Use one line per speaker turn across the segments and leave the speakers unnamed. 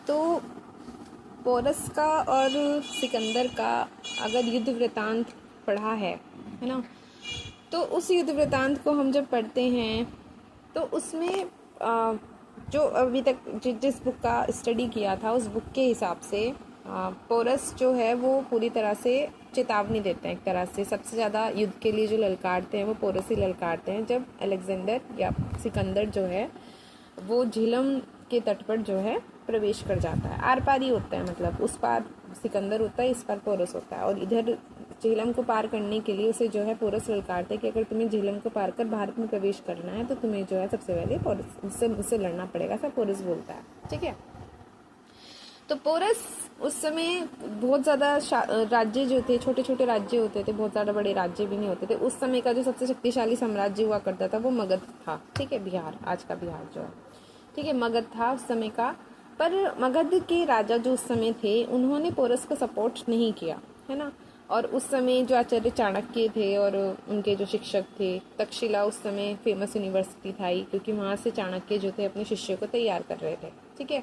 तो पोरस का और सिकंदर का अगर युद्ध वृतांत पढ़ा है ना, तो उस युद्ध वृतांत को हम जब पढ़ते हैं तो उसमें जो अभी तक जिस बुक का स्टडी किया था उस बुक के हिसाब से पोरस जो है वो पूरी तरह से चेतावनी देते हैं। एक तरह से सबसे ज़्यादा युद्ध के लिए जो ललकारते हैं वो पोरस ही ललकारते हैं, जब अलेक्जेंडर या सिकंदर जो है वो झीलम के तट पर जो है प्रवेश कर जाता है। आर पार ही होता है, मतलब उस पार सिकंदर होता है, इस पार पोरस होता है। और इधर झीलम को पार करने के लिए उसे जो है पोरस ललकारते हैं कि अगर तुम्हें झीलम को पार कर भारत में प्रवेश करना है तो तुम्हें जो है सबसे पहले पोरस उससे लड़ना पड़ेगा, ऐसा पोरस बोलता है। ठीक है, तो पोरस उस समय बहुत ज़्यादा राज्य जो थे, छोटे छोटे राज्य होते थे, बहुत ज़्यादा बड़े राज्य भी नहीं होते थे। उस समय का जो सबसे शक्तिशाली साम्राज्य हुआ करता था वो मगध था। ठीक है, बिहार, आज का बिहार जो है, ठीक है, मगध था उस समय का। पर मगध के राजा जो उस समय थे उन्होंने पोरस को सपोर्ट नहीं किया, है ना। और उस समय जो आचार्य चाणक्य थे और उनके जो शिक्षक थे, तक्षशिला उस समय फेमस यूनिवर्सिटी था ही, क्योंकि वहाँ से चाणक्य जो थे अपने शिष्यों को तैयार कर रहे थे। ठीक है,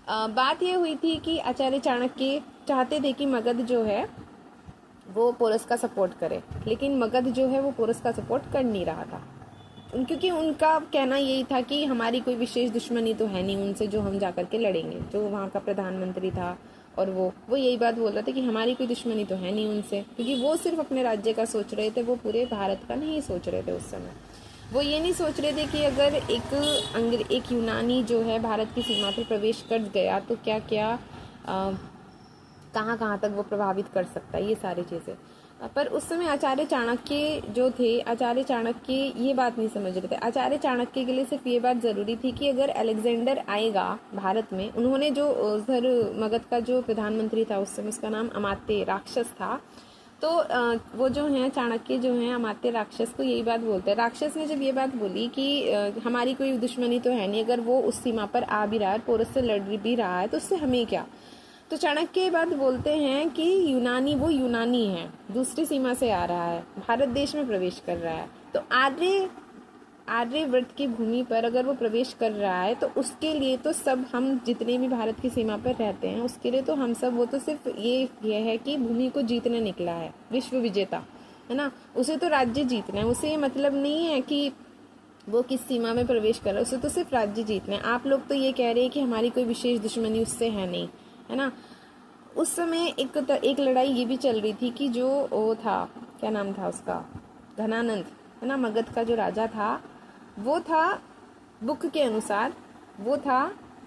बात यह हुई थी कि आचार्य चाणक्य चाहते थे कि मगध जो है वो पोरस का सपोर्ट करे, लेकिन मगध जो है वो पोरस का सपोर्ट कर नहीं रहा था, क्योंकि उनका कहना यही था कि हमारी कोई विशेष दुश्मनी तो है नहीं उनसे जो हम जाकर के लड़ेंगे। जो वहाँ का प्रधानमंत्री था और वो यही बात बोल रहा था कि हमारी कोई दुश्मनी तो है नहीं उनसे, क्योंकि वो सिर्फ अपने राज्य का सोच रहे थे, वो पूरे भारत का नहीं सोच रहे थे। उस समय वो ये नहीं सोच रहे थे कि अगर एक यूनानी जो है भारत की सीमा पर प्रवेश कर गया तो क्या क्या कहाँ कहाँ तक वो प्रभावित कर सकता है, ये सारी चीज़ें। पर उस समय आचार्य चाणक्य जो थे, आचार्य चाणक्य ये बात नहीं समझ रहे थे। आचार्य चाणक्य के लिए सिर्फ ये बात ज़रूरी थी कि अगर अलेक्जेंडर आएगा भारत में, उन्होंने जो उधर मगध का जो प्रधानमंत्री था उस समय, उसका नाम अमात्य राक्षस था, तो वो जो हैं चाणक्य जो हैं अमात्य राक्षस को यही बात बोलते हैं। राक्षस ने जब ये बात बोली कि हमारी कोई दुश्मनी तो है नहीं, अगर वो उस सीमा पर आ भी रहा है, पोरस से लड़ भी रहा है, तो उससे हमें क्या। तो चाणक्य ये बात बोलते हैं कि यूनानी वो यूनानी है, दूसरी सीमा से आ रहा है, भारत देश में प्रवेश कर रहा है, तो आर्यव्रत की भूमि पर अगर वो प्रवेश कर रहा है तो उसके लिए तो सब हम जितने भी भारत की सीमा पर रहते हैं उसके लिए तो हम सब, वो तो सिर्फ ये है कि भूमि को जीतने निकला है, विश्व विजेता है ना। उसे तो राज्य जीतना है, उसे ये मतलब नहीं है कि वो किस सीमा में प्रवेश कर रहा है, उसे तो सिर्फ राज्य जीतना है। आप लोग तो ये कह रहे हैं कि हमारी कोई विशेष दुश्मनी उससे है नहीं, है ना। उस समय एक लड़ाई ये भी चल रही थी कि जो वो था, क्या नाम था उसका, घनानंद, है ना, मगध का जो राजा था, वो था बुक के अनुसार वो था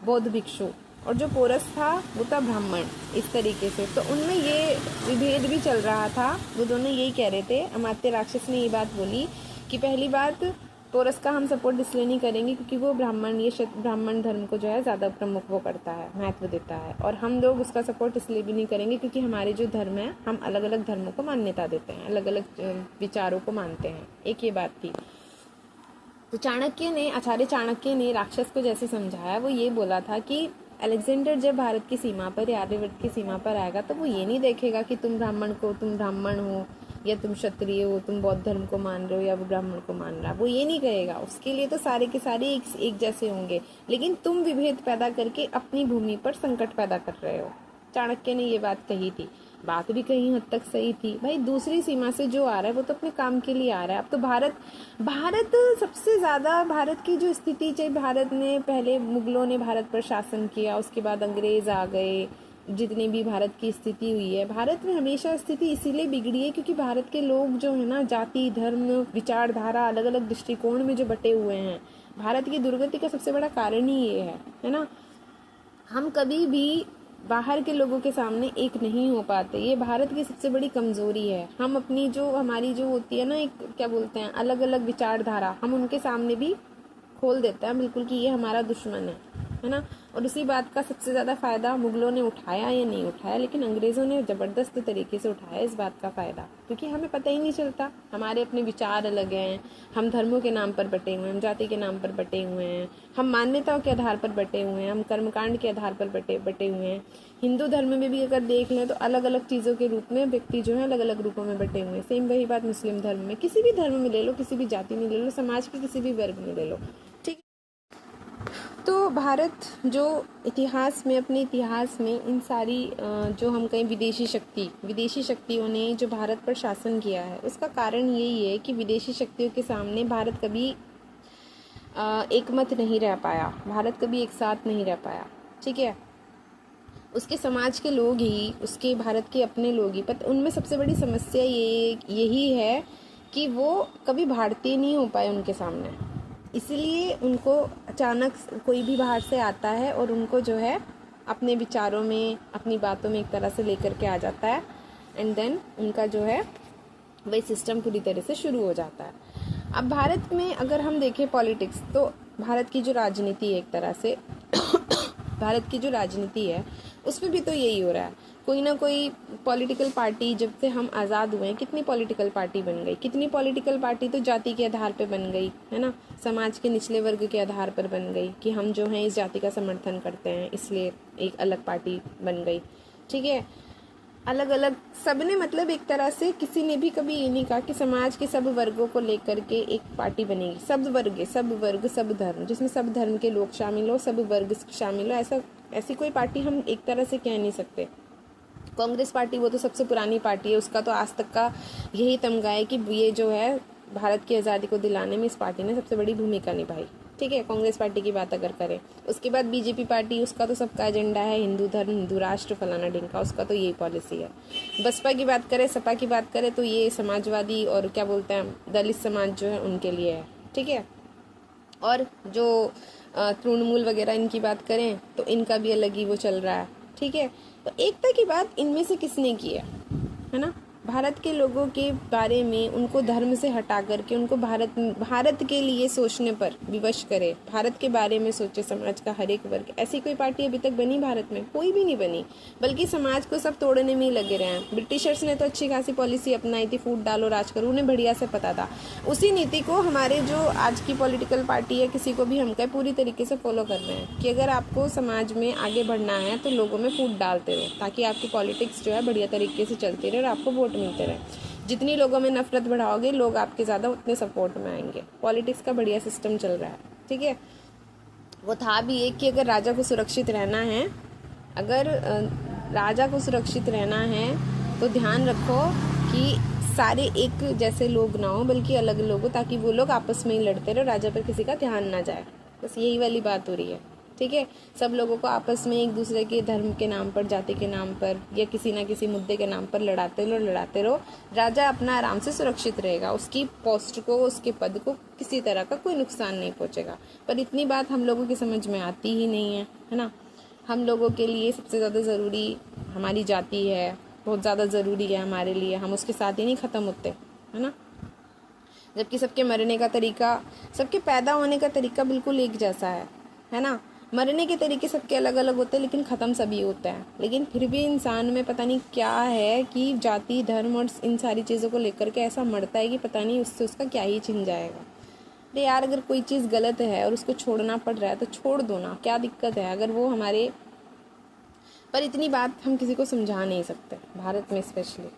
बौद्ध भिक्षु, और जो पोरस था वो था ब्राह्मण, इस तरीके से। तो उनमें ये विभेद भी चल रहा था, वो दोनों यही कह रहे थे। अमात्य राक्षस ने ये बात बोली कि पहली बात, पोरस का हम सपोर्ट इसलिए नहीं करेंगे क्योंकि वो ब्राह्मण धर्म को जो है ज़्यादा प्रमुख वो करता है, महत्व देता है, और हम लोग उसका सपोर्ट इसलिए भी नहीं करेंगे क्योंकि हमारे जो धर्म है, हम अलग अलग धर्मों को मान्यता देते हैं, अलग अलग विचारों को मानते हैं। एक ये बात थी। तो आचार्य चाणक्य ने राक्षस को जैसे समझाया, वो ये बोला था कि अलेक्जेंडर जब भारत की सीमा पर या आर्यवर्त की सीमा पर आएगा तो वो ये नहीं देखेगा कि तुम ब्राह्मण हो या तुम क्षत्रिय हो, तुम बौद्ध धर्म को मान रहे हो या वो ब्राह्मण को मान रहा है, वो ये नहीं कहेगा। उसके लिए तो सारे के सारे एक जैसे होंगे, लेकिन तुम विभेद पैदा करके अपनी भूमि पर संकट पैदा कर रहे हो। चाणक्य ने ये बात कही थी, बात भी कहीं हद तक सही थी। भाई दूसरी सीमा से जो आ रहा है वो तो अपने काम के लिए आ रहा है। अब तो भारत सबसे ज़्यादा, भारत की जो स्थिति, चाहे भारत ने पहले मुगलों ने भारत पर शासन किया, उसके बाद अंग्रेज आ गए, जितनी भी भारत की स्थिति हुई है, भारत में हमेशा स्थिति इसीलिए बिगड़ी है क्योंकि भारत के लोग जो है ना, जाति, धर्म, विचारधारा, अलग अलग दृष्टिकोण में जो बटे हुए हैं, भारत की दुर्गति का सबसे बड़ा कारण ही ये है ना। हम कभी भी बाहर के लोगों के सामने एक नहीं हो पाते, ये भारत की सबसे बड़ी कमजोरी है। हम अपनी जो हमारी जो होती है ना, एक क्या बोलते हैं, अलग अलग विचारधारा, हम उनके सामने भी खोल देते हैं बिल्कुल कि ये हमारा दुश्मन है ना। और उसी बात का सबसे ज़्यादा फ़ायदा मुगलों ने उठाया या नहीं उठाया, लेकिन अंग्रेज़ों ने ज़बरदस्त तरीके से उठाया इस बात का फ़ायदा, क्योंकि हमें पता ही नहीं चलता, हमारे अपने विचार अलग हैं, हम धर्मों के नाम पर बटे हुए हैं, हम जाति के नाम पर बटे हुए हैं, हम मान्यताओं के आधार पर बटे हुए हैं, हम कर्मकांड के आधार पर बटे हुए हैं। हिंदू धर्म में भी अगर देख लें तो अलग अलग चीज़ों के रूप में व्यक्ति जो है अलग अलग रूपों में बटे हुए हैं। सेम वही बात मुस्लिम धर्म में, किसी भी धर्म में ले लो, किसी भी जाति में ले लो, समाज के किसी भी वर्ग में ले लो, ठीक। तो भारत जो इतिहास में, अपने इतिहास में इन सारी जो हम कहें विदेशी शक्तियों ने जो भारत पर शासन किया है, उसका कारण यही है कि विदेशी शक्तियों के सामने भारत कभी एकमत नहीं रह पाया, भारत कभी एक साथ नहीं रह पाया। ठीक है, उसके समाज के लोग ही, उसके भारत के अपने लोग ही, पर उनमें सबसे बड़ी समस्या यही है कि वो कभी भारतीय नहीं हो पाए उनके सामने। इसीलिए उनको अचानक कोई भी बाहर से आता है और उनको जो है अपने विचारों में, अपनी बातों में एक तरह से लेकर के आ जाता है, एंड देन उनका जो है वही सिस्टम पूरी तरह से शुरू हो जाता है। अब भारत में अगर हम देखें पॉलिटिक्स, तो भारत की जो राजनीति है, एक तरह से भारत की जो राजनीति है उसमें भी तो यही हो रहा है। कोई ना कोई पॉलिटिकल पार्टी, जब से हम आज़ाद हुए हैं कितनी पॉलिटिकल पार्टी बन गई, कितनी पॉलिटिकल पार्टी तो जाति के आधार पे बन गई है ना, समाज के निचले वर्ग के आधार पर बन गई कि हम जो हैं इस जाति का समर्थन करते हैं, इसलिए एक अलग पार्टी बन गई। ठीक है, अलग अलग सबने, मतलब एक तरह से किसी ने भी कभी ये नहीं कहा कि समाज के सब वर्गों को लेकर के एक पार्टी बनेगी, सब वर्ग सब धर्म, जिसमें सब धर्म के लोग शामिल हो, सब वर्ग शामिल हो, ऐसी कोई पार्टी हम एक तरह से कह नहीं सकते। कांग्रेस पार्टी वो तो सबसे पुरानी पार्टी है, उसका तो आज तक का यही तमगा है कि ये जो है भारत की आज़ादी को दिलाने में इस पार्टी ने सबसे बड़ी भूमिका निभाई। ठीक है, कांग्रेस पार्टी की बात अगर करें, उसके बाद बीजेपी पार्टी, उसका तो सबका एजेंडा है हिंदू धर्म, हिंदू राष्ट्र, फलाना ढिंका, उसका तो यही पॉलिसी है। बसपा की बात करें, सपा की बात करें, तो ये समाजवादी और क्या बोलते हैं दलित समाज जो है उनके लिए है। ठीक है, और जो तृणमूल वगैरह इनकी बात करें तो इनका भी अलग ही वो चल रहा है। ठीक है, तो एकता की बात इनमें से किसने की है ना, भारत के लोगों के बारे में, उनको धर्म से हटा करके उनको भारत के लिए सोचने पर विवश करे, भारत के बारे में सोचे समाज का हर एक वर्ग। ऐसी कोई पार्टी अभी तक बनी भारत में? कोई भी नहीं बनी, बल्कि समाज को सब तोड़ने में ही लगे रहे हैं। ब्रिटिशर्स ने तो अच्छी खासी पॉलिसी अपनाई थी, फूट डालो राज करो, उन्हें बढ़िया से पता था। उसी नीति को हमारे जो आज की पॉलिटिकल पार्टी है, किसी को भी हम कहें, पूरी तरीके से फॉलो कर रहे हैं कि अगर आपको समाज में आगे बढ़ना है तो लोगों में फूट डालते रहो, ताकि आपकी पॉलिटिक्स जो है बढ़िया तरीके से चलती रहे और आपको वोट मिलते रहे। जितनी लोगों में नफरत बढ़ाओगे, लोग आपके ज़्यादा उतने सपोर्ट में आएंगे। पॉलिटिक्स का बढ़िया सिस्टम चल रहा है। ठीक है, वो था भी एक कि अगर राजा को सुरक्षित रहना है, अगर राजा को सुरक्षित रहना है तो ध्यान रखो कि सारे एक जैसे लोग ना हो, बल्कि अलग लोग हो, ताकि वो लोग आपस में ही लड़ते रहे, राजा पर किसी का ध्यान ना जाए। बस यही वाली बात हो रही है। ठीक है, सब लोगों को आपस में एक दूसरे के धर्म के नाम पर, जाति के नाम पर, या किसी ना किसी मुद्दे के नाम पर लड़ाते रहो। राजा अपना आराम से सुरक्षित रहेगा, उसकी पोस्ट को, उसके पद को किसी तरह का कोई नुकसान नहीं पहुंचेगा। पर इतनी बात हम लोगों की समझ में आती ही नहीं है ना। हम लोगों के लिए सबसे ज़्यादा ज़रूरी हमारी जाति है, बहुत ज़्यादा ज़रूरी है हमारे लिए, हम उसके साथ ही नहीं ख़त्म होते, है ना। जबकि सबके मरने का तरीका, सबके पैदा होने का तरीका बिल्कुल एक जैसा है ना। मरने के तरीके सबके अलग अलग होते हैं, लेकिन ख़त्म सभी होता है। लेकिन फिर भी इंसान में पता नहीं क्या है कि जाति, धर्म और इन सारी चीज़ों को लेकर के ऐसा मरता है कि पता नहीं उससे उसका क्या ही छिन जाएगा। अरे यार, अगर कोई चीज़ गलत है और उसको छोड़ना पड़ रहा है तो छोड़ दो ना, क्या दिक्कत है। अगर वो हमारे, पर इतनी बात हम किसी को समझा नहीं सकते, भारत में स्पेशली।